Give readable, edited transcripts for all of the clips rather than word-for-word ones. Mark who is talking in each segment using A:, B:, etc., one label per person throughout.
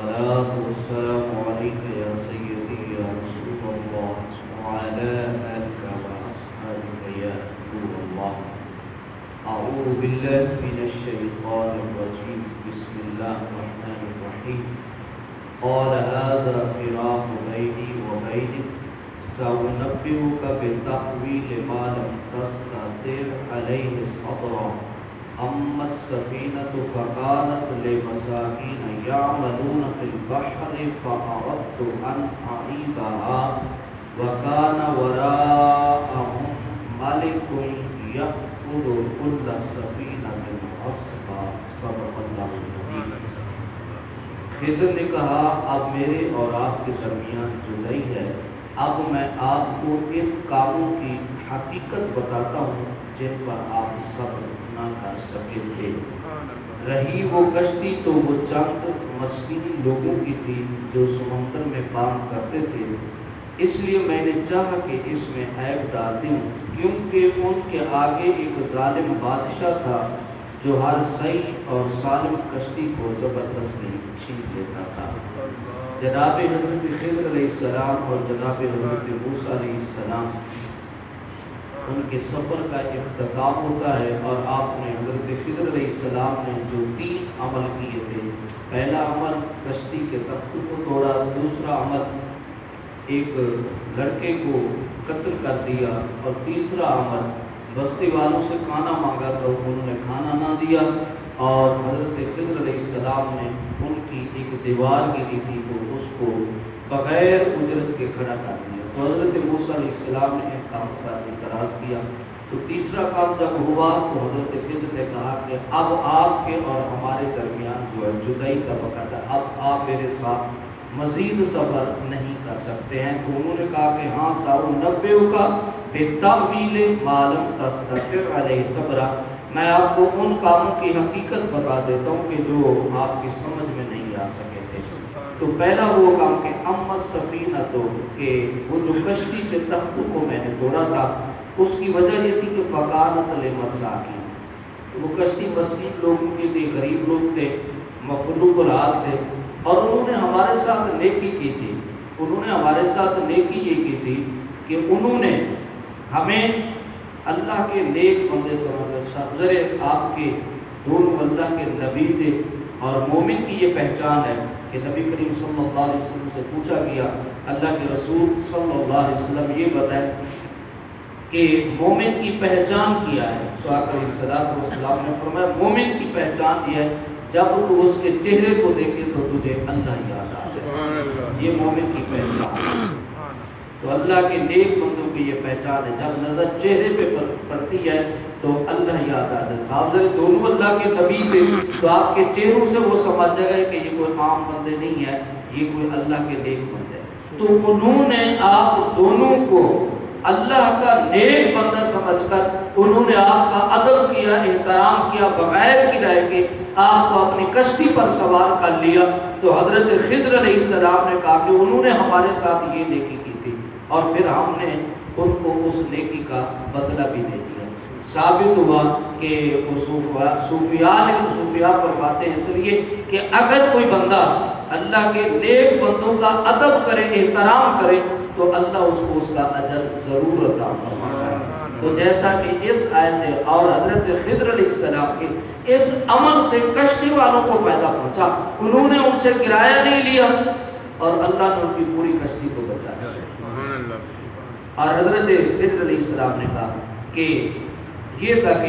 A: الصلاة والسلام عليك يا سيدي يا رسول الله وعلى آلك وأصحابك يا نور الله. أعوذ بالله من الشيطان الرجيم. بسم الله الرحمن الرحيم. قال هذا فراق بيني وبينك سأنبئك بتأويل ما لم تستطع عليه صبرا. أما السفينة فكانت لمساكين يعملون في البحر فأردت أن أعيبها وكان وراءهم ملك يأخذ كل سفينة غصبا. صدق اللہ العظیم. خضر نے کہا اب میرے اور آپ کے درمیان جدائی ہے. اب میں آپ کو ان کاموں کی حقیقت بتاتا ہوں جن پر آپ صبر نہ کر سکے تھے. رہی وہ کشتی تو وہ چند مسکین لوگوں کی تھی جو سمندر میں کام کرتے تھے. اس لیے میں نے چاہا کہ اس میں عیب ڈال دوں کیونکہ ان کے آگے ایک ظالم بادشاہ تھا جو ہر صحیح اور سالم کشتی کو زبردستی چھین لیتا تھا. جناب حضرت خضر علیہ السلام اور جناب حضرت موسیٰ علیہ السلام ان کے سفر کا اختتام ہوتا ہے اور آپ نے حضرت خضر علیہ السلام نے جو 3 عمل کیے تھے. پہلا عمل کشتی کے تختوں کو توڑا. دوسرا عمل ایک لڑکے کو قتل کر دیا. اور تیسرا عمل بستی والوں سے کھانا مانگا تو انہوں نے کھانا نہ دیا. اور حضرت خضر علیہ السلام نے ان کی ایک دیوار گری تھی تو اس کو بغیر اجرت کے کھڑا کر دیا. تو حضرت موسیٰ علیہ السلام نے ایک کام کا اعتراض کیا. تو تیسرا کام جب ہوا تو حضرت خضر نے کہا کہ اب آپ کے اور ہمارے درمیان جو ہے جدائی کا وقت ہے. اب آپ میرے ساتھ مزید سفر نہیں کر سکتے ہیں. تو انہوں نے کہا کہ ہاں سأنبئک بتأویل ما لم تستطع علیہ صبرا. میں آپ کو ان کاموں کی حقیقت بتا دیتا ہوں کہ جو آپ کی سمجھ میں نہیں آ سکے تھے. تو پہلا وہ کام کہ اما السفینہ تو کہ وہ جو کشتی کے تختوں کو میں نے توڑا تھا اس کی وجہ یہ تھی کہ فکانت لمساکین. وہ کشتی مسکین لوگوں کے تھے, غریب لوگ تھے, مفلوج الحال تھے. اور انہوں نے ہمارے ساتھ نیکی کی تھی. انہوں نے ہمارے ساتھ نیکی یہ کی تھی کہ انہوں نے ہمیں اللہ کے نیک بندے سمجھ کر ذرے آپ کے دونوں اللہ کے نبی تھے. اور مومن کی یہ پہچان ہے کہ نبی کریم صلی اللہ علیہ وسلم سے پوچھا گیا اللہ کے رسول صلی اللہ علیہ وسلم یہ بتائیں کہ مومن کی پہچان کیا ہے. تو آقا علیہ السلام نے فرمایا مومن کی پہچان یہ ہے جب تو اس کے چہرے کو دیکھے تو تجھے اللہ یاد آ جائے. یہ مومن کی پہچان ہے. تو اللہ کے نیک بندوں کی یہ پہچان ہے جب نظر چہرے پہ پڑتی ہے تو اللہ یاد آ جائے. صاحب دونوں اللہ کے نبی تھے تو آپ کے چہروں سے وہ سمجھ جائے کہ یہ کوئی عام بندے نہیں ہے, یہ کوئی اللہ کے نیک بندے. تو انہوں نے آپ دونوں کو اللہ کا نیک بندہ سمجھ کر انہوں نے آپ کا ادب کیا, احترام کیا, بغیر کرائے کے آپ کو اپنی کشتی پر سوار کر لیا. تو حضرت خضر علیہ السلام نے کہا کہ انہوں نے ہمارے ساتھ یہ نیکی کی تھی اور پھر ہم نے ان کو اس نیکی کا بدلہ بھی دے دیا. ثابت ہوا کہ صوفیاء فرماتے ہیں اس لیے کہ اگر کوئی بندہ اللہ کے نیک بندوں کا ادب کرے, احترام کرے تو اللہ اس کو اس کا اجر ضرور عطا فرماتا ہے. تو جیسا کہ اس آیت اور حضرت خضر علیہ السلام کے اس عمل سے کشتی والوں کو فائدہ پہنچا. انہوں نے ان سے کرایہ نہیں لیا اور اللہ نے ان کی پوری کشتی کو بچایا. اور حضرت خضر علیہ السلام نے کہا کہ یہ تھا کہ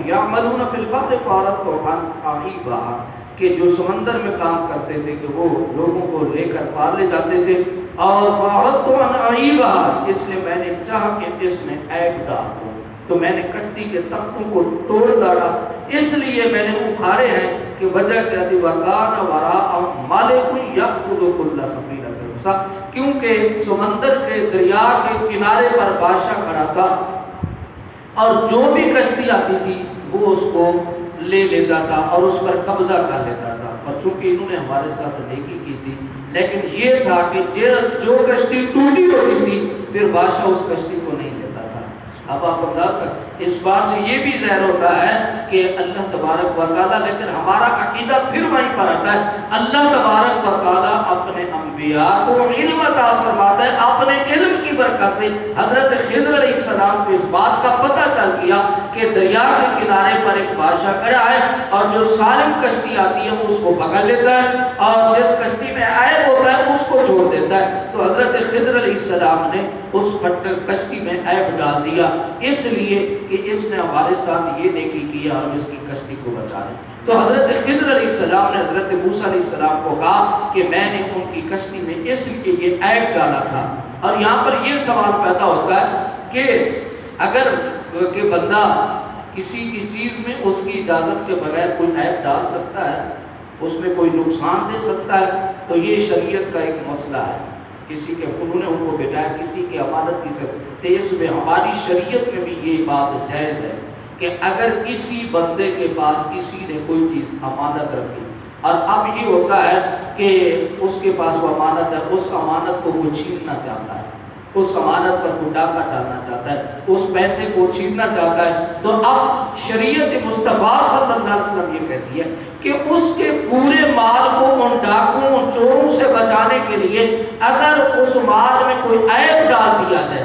A: یعملون فی البحر فأردت أن أعیبها کہ جو سمندر میں کام کرتے تھے کہ وہ لوگوں کو لے کر پار لے جاتے تھے. اور فأردت أن أعیبها اس لیے میں نے چاہا کہ اس میں عیب ڈال دوں. تو میں نے کشتی کے تختوں کو توڑ ڈالا. اس لیے میں نے اکھاڑے ہیں کہ وجہ کیا تھی وَكَانَ وَرَاءَهُم مَلِكٌ يَأْخُذُ كُلَّ سَفِينَةٍ غَصْبًا. کیونکہ سمندر کے دریا کے کنارے پر بادشاہ کھڑا تھا اور جو بھی کشتی آتی تھی وہ اس کو لے لیتا تھا اور اس پر قبضہ کر لیتا تھا. اور چونکہ انہوں نے ہمارے ساتھ نیکی کی تھی لیکن یہ تھا کہ جو کشتی ٹوٹی ہوتی تھی پھر بادشاہ اس کشتی کو نہیں لیتا تھا. اب آپ انداز کرتے اس بات سے یہ بھی ظاہر ہوتا ہے کہ اللہ تبارک و تعالیٰ، لیکن ہمارا عقیدہ پھر وہیں پر آتا ہے، اللہ تبارک و تعالیٰ اپنے انبیاء کو علم عطا فرماتا ہے۔ اپنے علم کی برکت سے حضرت خضر علیہ السلام کو اس بات کا پتہ چل گیا کہ دریا کے کنارے پر ایک بادشاہ کھڑا ہے، اور جو سالم کشتی آتی ہے اس کو پکڑ لیتا ہے، اور جس کشتی میں عیب ہوتا ہے اس کو چھوڑ دیتا ہے۔ تو حضرت خضر علیہ السلام نے اس کشتی میں عیب ڈال دیا، اس لیے کہ اس نے ہمارے ساتھ یہ نیکی کی اور ہم اس کی کشتی کو بچا لیں۔ تو حضرت خضر علیہ السلام نے حضرت موسیٰ علیہ السلام کو کہا کہ میں نے ان کی کشتی میں اس لیے یہ عیب ڈالا تھا۔ اور یہاں پر یہ سوال پیدا ہوتا ہے کہ اگر کہ بندہ کسی کی چیز میں اس کی اجازت کے بغیر کوئی عیب ڈال سکتا ہے، اس میں کوئی نقصان دے سکتا ہے، تو یہ شریعت کا ایک مسئلہ ہے۔ کسی کے انہوں نے ان کو بٹھایا، کسی کی امانت کی سکتے، اس میں ہماری شریعت میں بھی یہ بات جائز ہے کہ اگر کسی بندے کے پاس کسی نے کوئی چیز امانت رکھی، اور اب یہ ہوتا ہے کہ اس کے پاس وہ امانت ہے، اس امانت کو وہ چھیننا چاہتا ہے، اس امانت پر کوئی ڈاکہ ڈالنا چاہتا ہے، اس پیسے کو چھیننا چاہتا ہے، تو اب شریعت مصطفیٰ صلی اللہ علیہ وسلم یہ کہتی ہے کہ اس کے پورے مال کو ان ڈاکوں ان چوروں سے بچانے کے لیے اگر اس مال میں کوئی عیب ڈال دیا جائے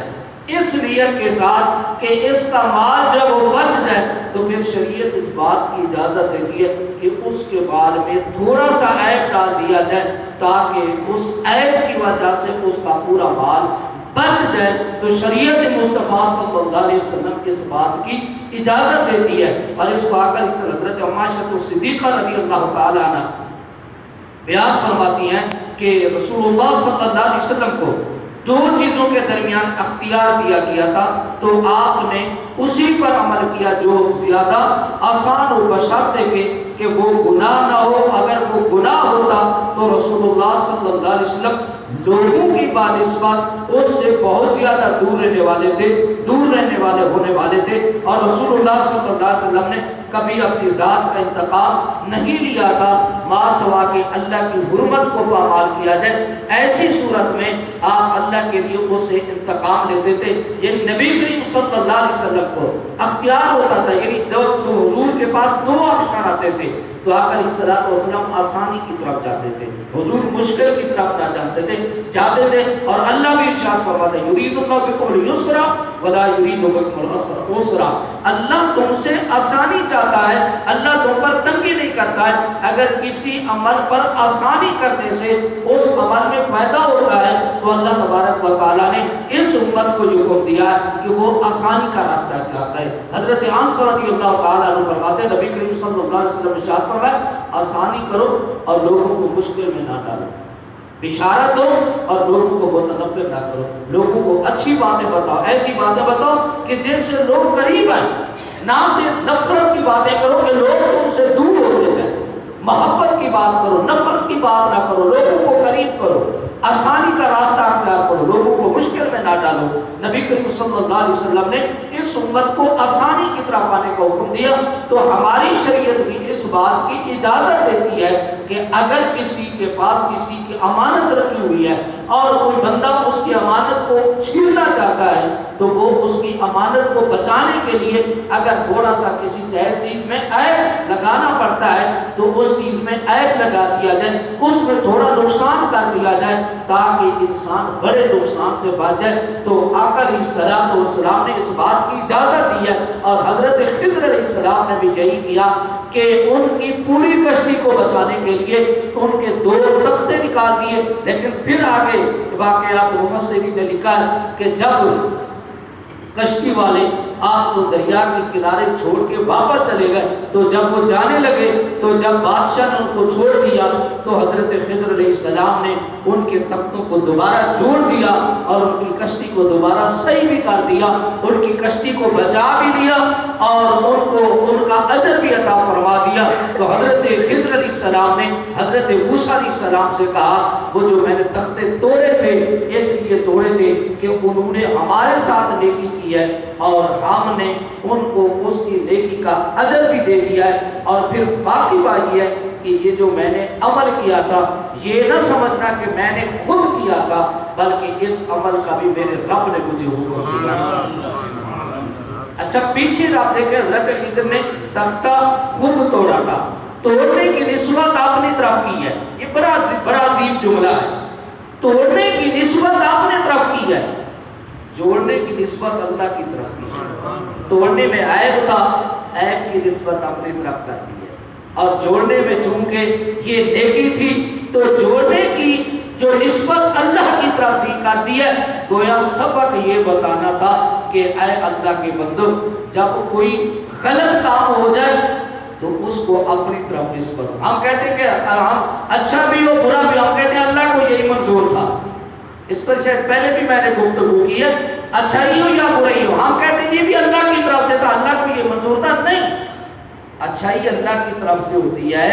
A: اس نیت کے ساتھ کہ اس کا مال جب وہ بچ جائے، تو پھر شریعت اس بات کی اجازت دیتی ہے کہ اس کے مال میں تھوڑا سا عیب ڈال دیا جائے تاکہ اس عیب کی وجہ سے اس کا پورا مال بچ جائے۔ تو شریعت مصطفیٰ صلی اللہ علیہ وسلم اس بات کی اجازت دیتی ہے، اور اس کو آ کر حضرت عائشہ صدیقہ رضی اللہ تعالیٰ عنہ بیان فرماتی ہیں کہ رسول اللہ صلی اللہ علیہ وسلم کو دو چیزوں کے درمیان اختیار دیا گیا تھا، تو آپ نے اسی پر عمل کیا جو زیادہ آسان ہو، بشرطے کہ وہ گناہ نہ ہو۔ اگر وہ گناہ ہوتا تو رسول اللہ صلی اللہ علیہ وسلم لوگوں کی بانسبت اس سے بہت زیادہ دور رہنے والے تھے، دور رہنے والے ہونے والے تھے، اور رسول اللہ صلی اللہ علیہ وسلم نے کبھی اپنی ذات کا انتقام نہیں لیا تھا، ما سوا کہ اللہ کی حرمت کو پامال کیا جائے۔ ایسی صورت میں آپ اللہ کے لیے اس سے انتقام لیتے تھے، یعنی نبی کریم صلی اللہ علیہ وسلم کو اختیار ہوتا تھا، یعنی تو حضور کے پاس دو آپشن آتے تھے، تو آقا علیہ الصلوۃ والسلام آسانی کی طرف جاتے تھے، حضور مشکل کی طرف نہ جاتے تھے، اور اللہ بھی ارشاد فرماتا ہے یرید اللہ بکم اليسر ولا یرید بکم العسر۔ اللہ تم سے آسانی چاہتا ہے، اللہ تم پر تنگی نہیں کرتا ہے۔ اگر کسی عمل پر آسانی کرنے سے اس عمل میں فائدہ ہوتا ہے تو اللہ تبارک و تعالیٰ نے اس امت کو جو حکم دیا ہے کہ وہ آسانی کا راستہ اختیار کرے۔ حضرت انس رضی اللہ تعالیٰ عنہ فرماتے ہیں نبی کریم صلی اللہ علیہ وسلم ارشاد فرمایا آسانی کرو اور لوگوں کو مشکل میں نہ ڈالو، بشارت دو اور لوگوں کو متنفر نہ کرو، لوگوں کو اچھی باتیں بتاؤ، ایسی باتیں بتاؤ کہ جس سے لوگ قریب آئیں، نہ صرف نفرت کی باتیں کرو کہ لوگ تم سے دور ہوتے جائیں، محبت کی بات کرو، نفرت کی بات نہ کرو، لوگوں کو قریب کرو، آسانی کا راستہ اختیار کرو، لوگوں کو مشکل میں نہ ڈالو۔ نبی کریم صلی اللہ علیہ وسلم نے اس امت کو آسانی کی طرف آنے کا حکم دیا، تو ہماری شریعت بھی اس بات کی اجازت دیتی ہے کہ اگر کسی کے پاس کسی کی امانت رکھی ہوئی ہے اور کوئی بندہ اس کی امانت کو چھیننا چاہتا ہے تو وہ اس کی امانت کو بچانے کے لیے اگر تھوڑا سا کسی جائز چیز میں عیب لگانا پڑتا ہے تو اس چیز میں عیب لگا دیا جائے، اس میں تھوڑا نقصان کر دیا جائے تاکہ انسان بڑے نقصان سے بچ جائے۔ تو آقا علیہ السلام نے اس بات کی اجازت دی ہے، اور حضرت خضر علیہ السلام نے بھی یہی کیا کہ ان کی پوری کشتی کو بچانے کے لیے ان کے دو تختے نکال دیے۔ لیکن پھر آگے واقعات مفسرین نے لکھا ہے کہ جب کشتی والے آپ کو دریا کے کنارے چھوڑ کے واپس چلے گئے تو جب وہ جانے لگے تو جب بادشاہ نے ان کو چھوڑ دیا تو حضرت خضر علیہ السلام نے ان کے تختوں کو دوبارہ جوڑ دیا اور ان کی کشتی کو دوبارہ صحیح بھی کر دیا، ان کی کشتی کو بچا بھی دیا اور ان کو ان کا اجر بھی عطا فرما دیا۔ تو حضرت خضر علیہ السلام نے حضرت موسیٰ علیہ السلام سے کہا وہ جو میں نے تختے توڑے تھے اس لیے توڑے تھے کہ انہوں نے ہمارے ساتھ نیکی کی ہے اور ہم نے ان کو اس کی نیکی کا اجر بھی دے دیا ہے۔ اور پھر باقی بات یہ ہے کہ یہ جو میں نے عمل کیا تھا یہ نہ سمجھنا کہ میں نے خود کیا تھا، بلکہ اس عمل کا بھی میرے رب نے مجھے حکم دیا۔ اچھا پیچھے آپ دیکھیں حضرت خضر نے تختہ خود توڑا تھا، توڑنے کی نسبت آپ نے طرف کی ہے، یہ بڑا عظیم جملہ ہے، توڑنے کی نسبت آپ نے طرف کی ہے، جوڑنے کی نسبت اللہ کی طرف کی ہے۔ توڑنے میں عیب تھا، عیب کی نسبت اپنی طرف کر دی ہے، اور جوڑنے میں چونکہ یہ نیکی تھی تو جوڑنے کی جو نسبت اللہ کی طرف دی کر دی ہے، گویا سبق یہ بتانا تھا کہ اے اللہ کے بندو، جب کوئی غلط کام ہو جائے تو اس کو اپنی طرف نسبت، ہم کہتے ہیں کہ ہم اچھا بھی ہو برا بھی، ہم کہتے ہیں اللہ کو یہی منظور تھا، اس پر شاید پہلے بھی میں نے گفتگو کی ہے، اچھائی ہو یا برائی ہو، ہم کہتے ہیں یہ بھی اللہ کی طرف سے تھا، اللہ کو یہ منظور تھا، نہیں، اچھائی اللہ کی طرف سے ہوتی ہے،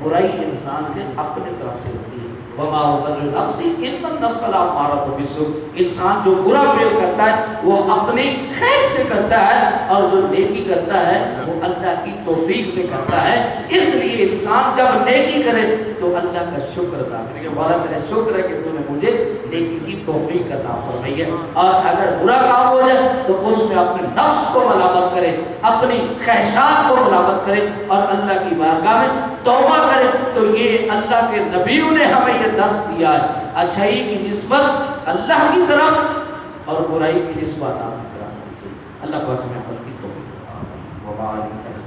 A: برائی انسان کے اپنے طرف سے ہوتی ہے۔ وَمَا أُبَرِّئُ نَفْسِي إِنَّ النَّفْسَ لَأَمَّارَةٌ بِالسُّوءِ، انسان جو برا فعل کرتا ہے وہ اپنی خیر سے کرتا ہے، اور جو نیکی کرتا ہے وہ اللہ کی توفیق سے کرتا ہے۔ اس لیے انسان جب نیکی کرے تو اللہ کا شکر ادا کرے کہ مولا تیرا شکر ہے کہ تو نے مجھے نیکی کی توفیق عطا فرمائی ہے، اور اگر برا کام ہو جائے تو اس میں اپنے نفس کو ملامت کرے، اپنی خواہشات کو ملامت کرے، اور اللہ کی بارگاہ میں توبہ کرے۔ تو یہ اللہ کے نبیوں نے ہمیں یہ درس دیا ہے، اچھائی کی نسبت اللہ کی طرف اور برائی کی نسبت آپ کی طرف۔ اللہ پاک ہمیں عمل کی توفیق عطا فرمائے۔